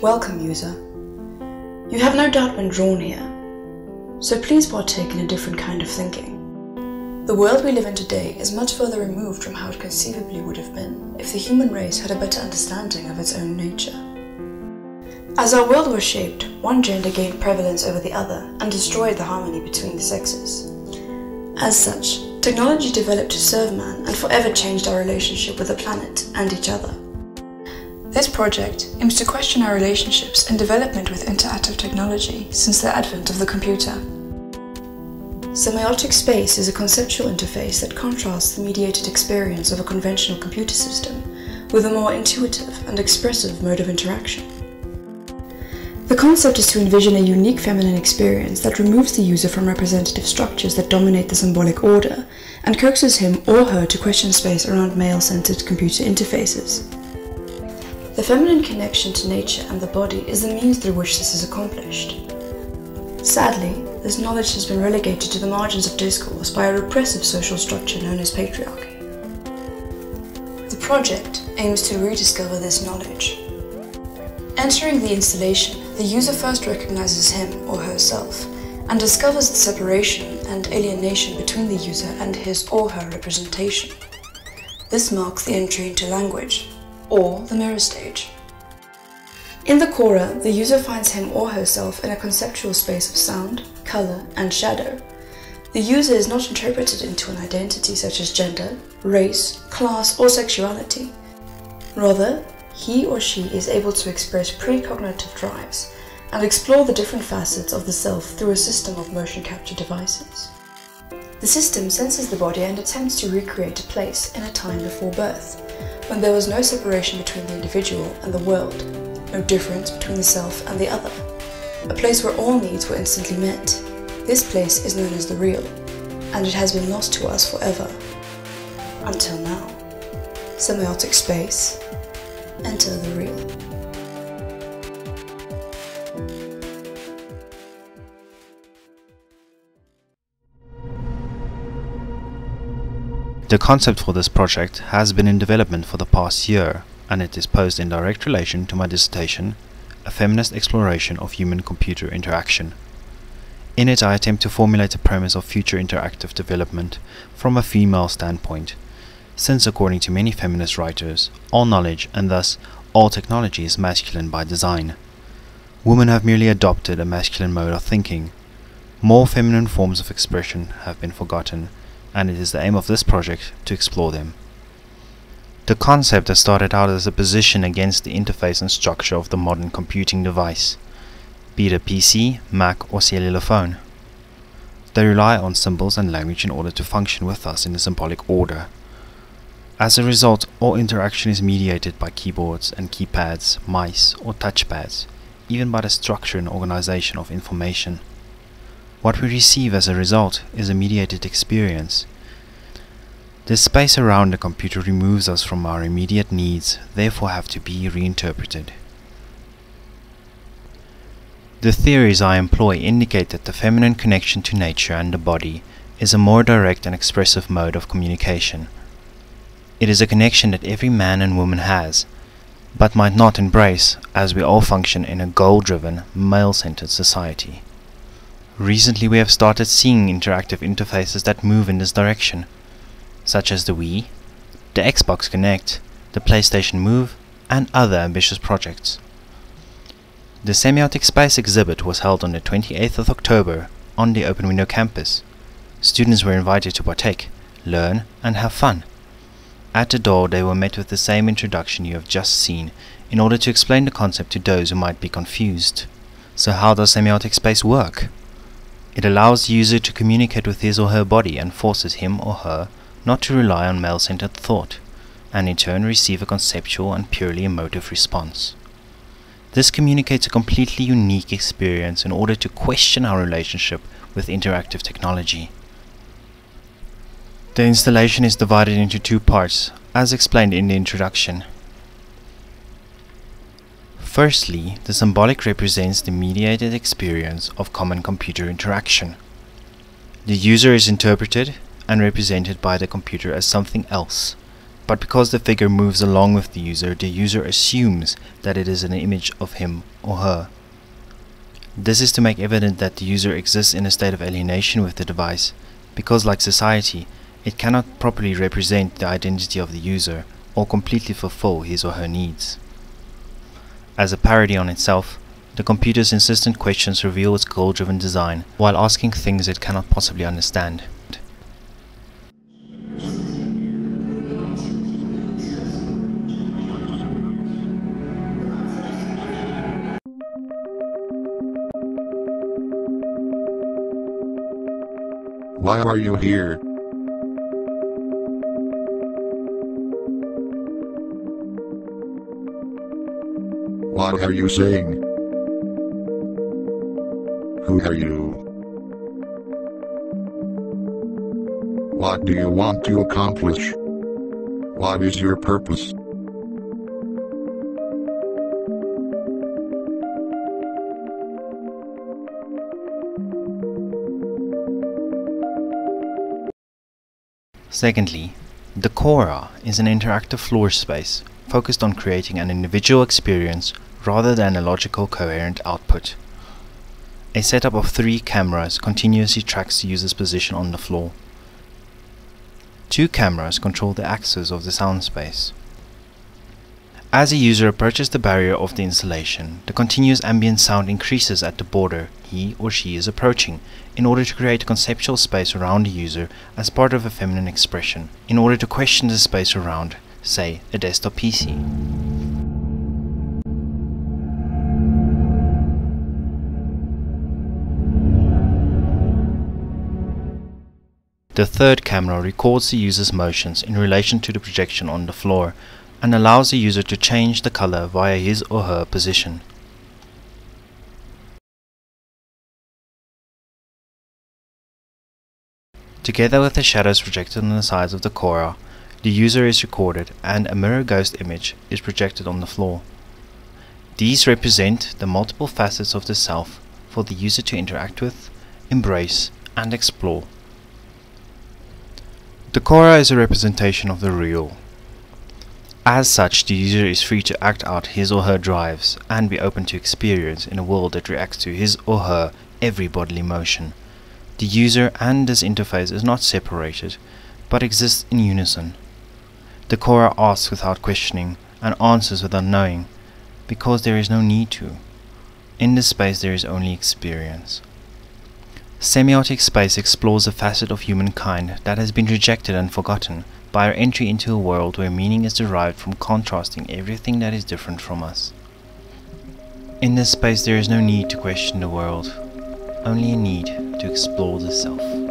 Welcome, user. You have no doubt been drawn here, so please partake in a different kind of thinking. The world we live in today is much further removed from how it conceivably would have been if the human race had a better understanding of its own nature. As our world was shaped, one gender gained prevalence over the other and destroyed the harmony between the sexes. As such, technology developed to serve man and forever changed our relationship with the planet and each other. This project aims to question our relationships and development with interactive technology since the advent of the computer. Semiotic space is a conceptual interface that contrasts the mediated experience of a conventional computer system with a more intuitive and expressive mode of interaction. The concept is to envision a unique feminine experience that removes the user from representative structures that dominate the symbolic order and coaxes him or her to question space around male-centered computer interfaces. The feminine connection to nature and the body is the means through which this is accomplished. Sadly, this knowledge has been relegated to the margins of discourse by a repressive social structure known as patriarchy. The project aims to rediscover this knowledge. Entering the installation, the user first recognizes him or herself and discovers the separation and alienation between the user and his or her representation. This marks the entry into language, or the mirror stage. In the Quora, the user finds him or herself in a conceptual space of sound, color, and shadow. The user is not interpreted into an identity such as gender, race, class, or sexuality. Rather, he or she is able to express precognitive drives and explore the different facets of the self through a system of motion capture devices. The system senses the body and attempts to recreate a place in a time before birth, when there was no separation between the individual and the world, no difference between the self and the other, a place where all needs were instantly met. This place is known as the real, and it has been lost to us forever. Until now. Semiotic space. Enter the real. The concept for this project has been in development for the past year, and it is posed in direct relation to my dissertation, A Feminist Exploration of Human-Computer Interaction. In it I attempt to formulate a premise of future interactive development from a female standpoint, since according to many feminist writers, all knowledge and thus all technology is masculine by design. Women have merely adopted a masculine mode of thinking. More feminine forms of expression have been forgotten, and it is the aim of this project to explore them. The concept has started out as a position against the interface and structure of the modern computing device, be it a PC, Mac or cellular phone. They rely on symbols and language in order to function with us in a symbolic order. As a result, all interaction is mediated by keyboards and keypads, mice or touchpads, even by the structure and organization of information. What we receive as a result is a mediated experience. The space around the computer removes us from our immediate needs, therefore have to be reinterpreted. The theories I employ indicate that the feminine connection to nature and the body is a more direct and expressive mode of communication. It is a connection that every man and woman has, but might not embrace, as we all function in a goal-driven, male-centered society. Recently we have started seeing interactive interfaces that move in this direction, such as the Wii, the Xbox Kinect, the PlayStation Move, and other ambitious projects. The Semiotic Space exhibit was held on the 28th of October on the Open Window campus. Students were invited to partake, learn, and have fun. At the door they were met with the same introduction you have just seen in order to explain the concept to those who might be confused. So how does semiotic space work? It allows the user to communicate with his or her body and forces him or her not to rely on male-centered thought, and in turn receive a conceptual and purely emotive response. This communicates a completely unique experience in order to question our relationship with interactive technology. The installation is divided into two parts, as explained in the introduction. Firstly, the symbolic represents the mediated experience of common computer interaction. The user is interpreted and represented by the computer as something else, but because the figure moves along with the user assumes that it is an image of him or her. This is to make evident that the user exists in a state of alienation with the device, because like society, it cannot properly represent the identity of the user or completely fulfill his or her needs. As a parody on itself, the computer's insistent questions reveal its goal-driven design while asking things it cannot possibly understand. Why are you here? What are you saying? Who are you? What do you want to accomplish? What is your purpose? Secondly, the Cora is an interactive floor space focused on creating an individual experience rather than a logical coherent output. A setup of 3 cameras continuously tracks the user's position on the floor. 2 cameras control the axis of the sound space. As a user approaches the barrier of the installation, the continuous ambient sound increases at the border he or she is approaching in order to create a conceptual space around the user as part of a feminine expression, in order to question the space around, say, a desktop PC. The third camera records the user's motions in relation to the projection on the floor and allows the user to change the color via his or her position. Together with the shadows projected on the sides of the Cora, the user is recorded and a mirror ghost image is projected on the floor. These represent the multiple facets of the self for the user to interact with, embrace, and explore. The Cora is a representation of the real. As such, the user is free to act out his or her drives and be open to experience in a world that reacts to his or her every bodily motion. The user and this interface is not separated, but exists in unison. The Cora asks without questioning and answers without knowing, because there is no need to. In this space there is only experience. Semiotic space explores a facet of humankind that has been rejected and forgotten by our entry into a world where meaning is derived from contrasting everything that is different from us. In this space there is no need to question the world, only a need to explore the self.